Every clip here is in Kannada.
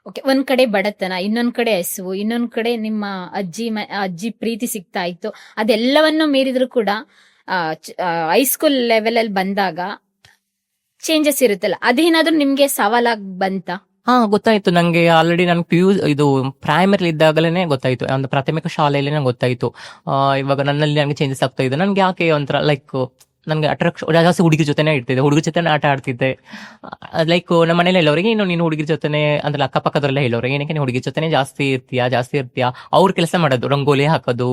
ಓಕೆ. ಒಂದ್ ಕಡೆ ಬಡತನ, ಇನ್ನೊಂದ್ ಕಡೆ ಹಸಿವು, ಇನ್ನೊಂದ್ ಕಡೆ ನಿಮ್ಮ ಅಜ್ಜಿ ಪ್ರೀತಿ ಸಿಗ್ತಾ ಇತ್ತು. ಅದೆಲ್ಲವನ್ನು ಮೀರಿದ್ರು ಕೂಡ ಹೈಸ್ಕೂಲ್ ಲೆವೆಲ್ ಅಲ್ಲಿ ಬಂದಾಗ ಚೇಂಜಸ್ ಇರುತ್ತಲ್ಲ, ಅದೇನಾದ್ರೂ ನಿಮ್ಗೆ ಸವಾಲಾಗಿ ಬಂತ? ಗೊತ್ತಾಯ್ತು ನಂಗೆ. ಆಲ್ರೆಡಿ ನನ್ ಇದು ಪ್ರೈಮರಿ ಇದ್ದಾಗಲೇ ಗೊತ್ತಾಯ್ತು, ಒಂದು ಪ್ರಾಥಮಿಕ ಶಾಲೆಯಲ್ಲಿ ನಂಗೆ ಗೊತ್ತಾಯ್ತು. ಇವಾಗ ನನ್ನಲ್ಲಿ ನನಗೆ ಚೇಂಜಸ್ ಆಗ್ತಾ ಇದೆ. ನನ್ಗೆ ಯಾಕೆ ಒಂಥರ ಲೈಕ್ ನನ್ಗೆ ಅಟ್ರಾಕ್ಷನ್ ಜಾಸ್ತಿ ಹುಡುಗಿ ಜೊತೆನೇ ಇರ್ತಿದ್ದೆ, ಹುಡುಗಿ ಜೊತೆನೇ ಆಟ ಆಡ್ತಿದ್ದೆ. ಲೈಕ್ ನಮ್ಮ ಮನೇಲಿ ಹೇಳೋರಿಗೆ, ನೀನು ಹುಡುಗಿ ಜೊತೆನೆ ಅಂದ್ರೆ ಅಕ್ಕಪಕ್ಕದವರೆಲ್ಲ ಹೇಳೋರಿಗೆ, ಏನಕ್ಕೆ ನೀನು ಹುಡುಗಿ ಜೊತೆನೆ ಜಾಸ್ತಿ ಇರ್ತೀಯಾ. ಅವ್ರ ಕೆಲಸ ಮಾಡೋದು, ರಂಗೋಲಿ ಹಾಕೋದು,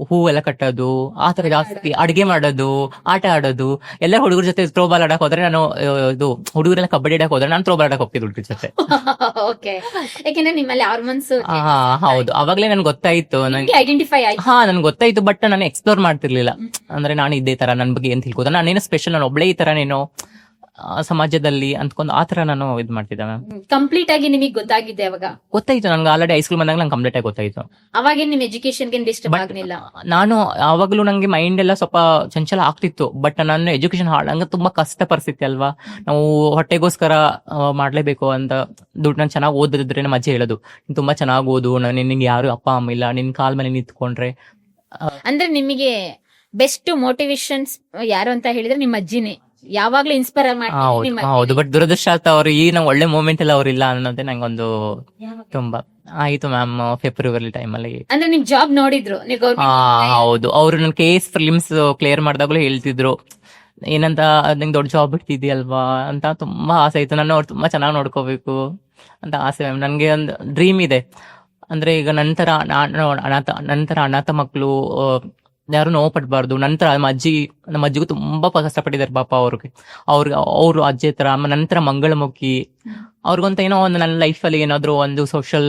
ಹೂ ಎಲ್ಲ ಕಟ್ಟೋದು, ಆತರ ಜಾಸ್ತಿ ಅಡಿಗೆ ಮಾಡೋದು, ಆಟ ಆಡೋದು. ಎಲ್ಲ ಹುಡುಗರ ಜೊತೆ ಥ್ರೋಬಾಲ್ ಆಡಕ್ ಹೋದ್ರೆ ನಾನು ಇದು ಹುಡುಗರೆಲ್ಲ ಕಬಡ್ಡಿ ಆಡಕ್ ಹೋದ್ರೆ ನಾನು ಥ್ರೋಬಾಲ್ ಆಡಕ್ ಹೋಗ್ತಿದ್ದೆ ಹುಡುಗರ ಜೊತೆ. ಓಕೆ. ಯಾಕೆಂದ್ರೆ ನಿಮ್ಮಲ್ಲಿ ಹಾರ್ಮೋನ್ಸ್ ಹೌದು, ಅವಾಗ್ಲೇ ನನ್ಗೆ ಗೊತ್ತಾಯ್ತು. ಐಡೆಂಟಿಫೈ ಆಯ್ತು. ನನ್ಗೆ ಗೊತ್ತಾಯ್ತು, ಬಟ್ ನಾನು ಎಕ್ಸ್ಪ್ಲೋರ್ ಮಾಡ್ತಿರ್ಲಿಲ್ಲ. ಅಂದ್ರೆ ನಾನು ಇದೇ ತರ ನನ್ ಬಗ್ಗೆ ಏನ್ ತಿಳ್ಕೋದ, ನಾನೇನೋ ಸ್ಪೆಷಲ್, ನಾನು ಒಬ್ಳೇ ಈ ತರ ನೀನು ಸಮಾಜದಲ್ಲಿ ಅಂದ್ಕೊಂಡು ಆತರ ನಾನು ಇದ್ ಮಾಡ್ತಿದ್ದೆ ಮ್ಯಾಮ್. ಕಂಪ್ಲೀಟ್ ಆಗಿ ನಿಮಗೆ ಗೊತ್ತಾಗಿದೆ ಅವಾಗ? ಗೊತ್ತಾಯ್ತು ನನ್ಗೆ, ಆಲ್ರೆಡಿ ಹೈಸ್ಕೂಲ್ ಬಂದಾಗ ನಂಗೆ ಕಂಪ್ಲೀಟ್ ಆಗಿ ಗೊತ್ತಾಯ್ತು. ಅವಾಗ ನಿಮ್ ಎಜುಕೇಶನ್ ಡಿಸ್ಟರ್ಬ್ ಆಗ್ಲಿಲ್ಲ? ನಾನು ಆವಾಗ್ಲೂ ನಂಗೆ ಮೈಂಡ್ ಎಲ್ಲ ಸ್ವಲ್ಪ ಚಂಚಲ ಆಗ್ತಿತ್ತು, ಬಟ್ ನನ್ನ ಎಜುಕೇಶನ್ ಹಂಗ ತುಂಬಾ ಕಷ್ಟ ಪರಿಸ್ಥಿತಿ ಅಲ್ವಾ. ನಾವು ಹೊಟ್ಟೆಗೋಸ್ಕರ ಮಾಡ್ಲೇಬೇಕು ಅಂತ ದುಡ್ಡು, ನಾನು ಚೆನ್ನಾಗಿ ಓದಿದ್ರೆ ನಮ್ಮ ಅಜ್ಜಿ ಹೇಳೋದು, ನೀನ್ ತುಂಬಾ ಚೆನ್ನಾಗಿ ಓದು, ನಿನ್ಗೆ ಯಾರು ಅಪ್ಪ ಅಮ್ಮ ಇಲ್ಲ, ನಿನ್ ಕಾಲ್ ಮೇಲೆ ನಿಂತ್ಕೊಂಡ್ರೆ. ಅಂದ್ರೆ ನಿಮಗೆ ಬೆಸ್ಟ್ ಮೋಟಿವೇಶನ್ಸ್ ಯಾರು ಅಂತ ಹೇಳಿದ್ರೆ ನಿಮ್ಮ ಅಜ್ಜಿನೇ ಯಾವಾಗ್ಲೂ ಇನ್ಸ್ಪೈರ್ ಹೌದು. ಬಟ್ ದುರದೃಷ್ಟ ಅವ್ರು ಈ ನಂಗೆ ಒಳ್ಳೆ ಮೂಮೆಂಟ್ ಎಲ್ಲ ಅವ್ರಿಲ್ಲ ಅನ್ನೋದೇ ನಂಗೊಂದು ತುಂಬಾ ಆಯ್ತು ಮ್ಯಾಮ್. ಫೆಬ್ರವರಿ ಟೈಮಲ್ಲಿ ಅಂದ್ರೆ ನಿಮ್ ಜಾಬ್ ನೋಡಿದ್ರು ನೀವು? ಹೌದು, ಅವ್ರು ನನ್ ಕೇಸ್ ಫಿಲಿಮ್ಸ್ ಕ್ಲಿಯರ್ ಮಾಡಿದಾಗ್ಲೂ ಹೇಳ್ತಿದ್ರು, ಏನಂತ ನಿಂಗೆ ದೊಡ್ಡ ಜಾಬ್ ಬಿಡ್ತಿದ್ಯಲ್ವಾ ಅಂತ. ತುಂಬಾ ಆಸೆ ಇತ್ತು, ನನ್ನ ಅವ್ರು ತುಂಬಾ ಚೆನ್ನಾಗಿ ನೋಡ್ಕೋಬೇಕು ಅಂತ ಆಸೆ ಮ್ಯಾಮ್. ನನ್ಗೆ ಒಂದು ಡ್ರೀಮ್ ಇದೆ, ಅಂದ್ರೆ ಈಗ ನಂತರ ಅನಾಥ ಮಕ್ಕಳು ಯಾರು ನೋವು ಪಡ್ಬಾರ್ದು. ನಂತರ ನಮ್ಮ ಅಜ್ಜಿಗೂ ತುಂಬಾ ಕಷ್ಟಪಟ್ಟಿದ್ದಾರೆ ಪಾಪ. ಅವ್ರು ಅಜ್ಜಿ ಹತ್ರ ನಂತರ ಮಂಗಳಮುಖಿ ಅವ್ರಿಗಂತ ಏನೋ ಒಂದು ನನ್ನ ಲೈಫ್ ಅಲ್ಲಿ ಏನಾದ್ರು ಒಂದು ಸೋಷಿಯಲ್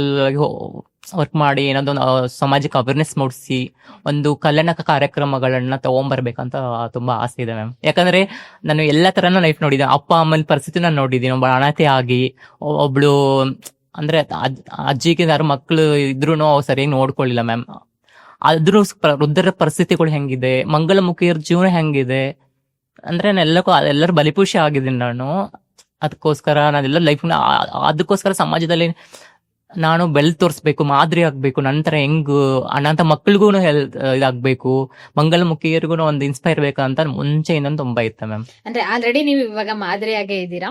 ವರ್ಕ್ ಮಾಡಿ, ಏನಾದ್ರು ಒಂದು ಸಮಾಜಕ್ಕೆ ಅವೇರ್ನೆಸ್ ಮೂಡಿಸಿ, ಒಂದು ಕಲ್ಯಾಣ ಕಾರ್ಯಕ್ರಮಗಳನ್ನ ತಗೊಂಡ್ಬರ್ಬೇಕಂತ ತುಂಬಾ ಆಸೆ ಇದೆ ಮ್ಯಾಮ್. ಯಾಕಂದ್ರೆ ನಾನು ಎಲ್ಲಾ ತರನ ಲೈಫ್ ನೋಡಿದ್ದೀನಿ, ಅಪ್ಪ ಅಮ್ಮನ ಪರಿಸ್ಥಿತಿ ನಾನು ನೋಡಿದ್ದೀನಿ. ಒಬ್ಬ ಅನಾಥೆ ಆಗಿ, ಒಬ್ಳು ಅಂದ್ರೆ ಅಜ್ಜಿಗೆ ಯಾರು ಮಕ್ಳು ಇದ್ರು ಸರಿಯಾಗಿ ನೋಡ್ಕೊಳ್ಳಿಲ್ಲ ಮ್ಯಾಮ್. ಅದ್ರ ವೃದ್ಧರ ಪರಿಸ್ಥಿತಿಗಳು ಹೆಂಗಿದೆ, ಮಂಗಳಮುಖಿಯರ ಜೀವನ ಹೆಂಗಿದೆ ಅಂದ್ರೆ ಎಲ್ಲರೂ ಬಲಿಪುಷಿ ಆಗಿದ್ದೀನಿ ನಾನು. ಅದಕ್ಕೋಸ್ಕರ ನಾನೆಲ್ಲ ಲೈಫ್ ಅದಕ್ಕೋಸ್ಕರ ಸಮಾಜದಲ್ಲಿ ನಾನು ತೋರಿಸ್ಬೇಕು, ಮಾದರಿ ಆಗ್ಬೇಕು. ನಂತರ ಅನಾಥ ಮಕ್ಳಿಗೂ ಇದಾಗ್ಬೇಕು, ಮಂಗಳಮುಖಿಯರಿಗೂ ಒಂದು ಇನ್ಸ್ಪೈರ್ ಬೇಕಂತ ಮುಂಚೆಯಿಂದ ತುಂಬಾ ಇತ್ತು ಮ್ಯಾಮ್. ಅಂದ್ರೆ ಆಲ್ರೆಡಿ ನೀವು ಇವಾಗ ಮಾದರಿಯಾಗೇ ಇದ್ದೀರಾ.